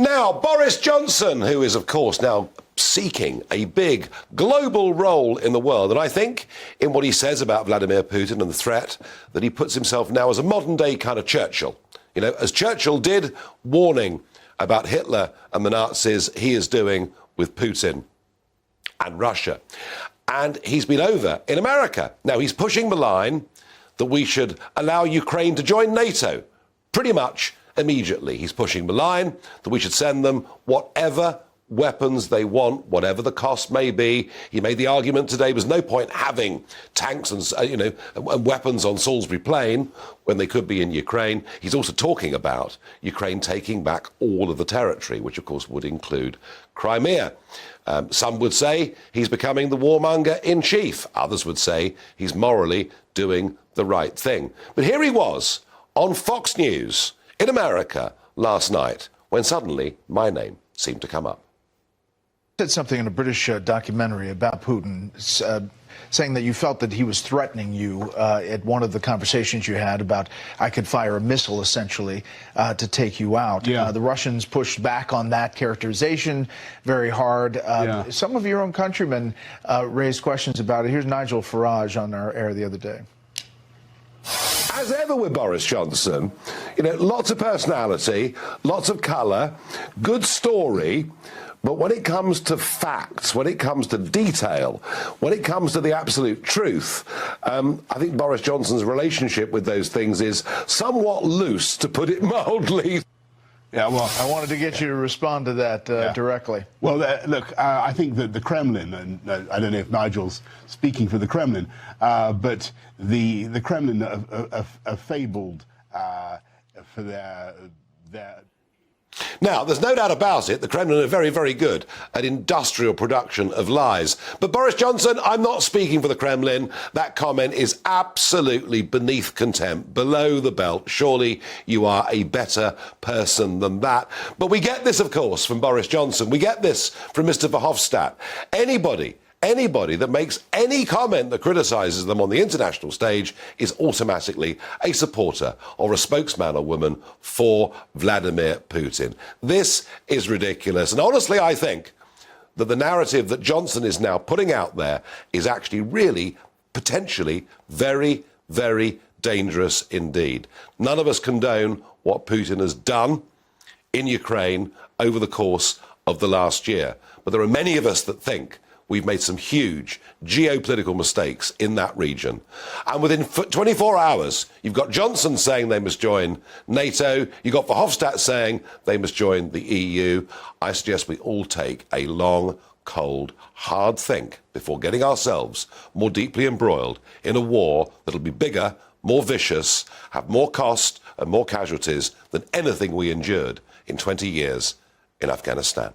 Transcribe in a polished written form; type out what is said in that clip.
Now, Boris Johnson, who is, of course, now seeking a big global role in the world, and I think in what he says about Vladimir Putin and the threat, that he puts himself now as a modern-day kind of Churchill. You know, as Churchill did, warning about Hitler and the Nazis, he is doing with Putin and Russia. And he's been over in America. Now, he's pushing the line that we should allow Ukraine to join NATO pretty much immediately. He's pushing the line that we should send them whatever weapons they want, whatever the cost may be. He made the argument today there's no point having tanks and weapons on Salisbury Plain when they could be in Ukraine. He's also talking about Ukraine taking back all of the territory, which of course would include Crimea. Some would say he's becoming the warmonger in chief. Others would say he's morally doing the right thing. But here he was on Fox News in America last night when suddenly my name seemed to come up. Said something in a British documentary about Putin, saying that you felt that he was threatening you at one of the conversations you had about I could fire a missile essentially to take you out. Yeah. The Russians pushed back on that characterization very hard. Some of your own countrymen raised questions about it. Here's Nigel Farage on our air the other day. As ever with Boris Johnson, you know, lots of personality, lots of colour, good story. But when it comes to facts, when it comes to detail, when it comes to the absolute truth, I think Boris Johnson's relationship with those things is somewhat loose, to put it mildly. Yeah, well, I wanted to get you to respond to that directly. Well, look, I think that the Kremlin, and I don't know if Nigel's speaking for the Kremlin, but the Kremlin are fabled for their. Now, there's no doubt about it, the Kremlin are very, very good at industrial production of lies. But Boris Johnson, I'm not speaking for the Kremlin. That comment is absolutely beneath contempt, below the belt. Surely you are a better person than that. But we get this, of course, from Boris Johnson. We get this from Mr. Verhofstadt. Anybody that makes any comment that criticises them on the international stage is automatically a supporter or a spokesman or woman for Vladimir Putin. This is ridiculous. And honestly, I think that the narrative that Johnson is now putting out there is actually really potentially very, very dangerous indeed. None of us condone what Putin has done in Ukraine over the course of the last year. But there are many of us that think we've made some huge geopolitical mistakes in that region. And within 24 hours, you've got Johnson saying they must join NATO. You've got Verhofstadt saying they must join the EU. I suggest we all take a long, cold, hard think before getting ourselves more deeply embroiled in a war that'll be bigger, more vicious, have more cost and more casualties than anything we endured in 20 years in Afghanistan.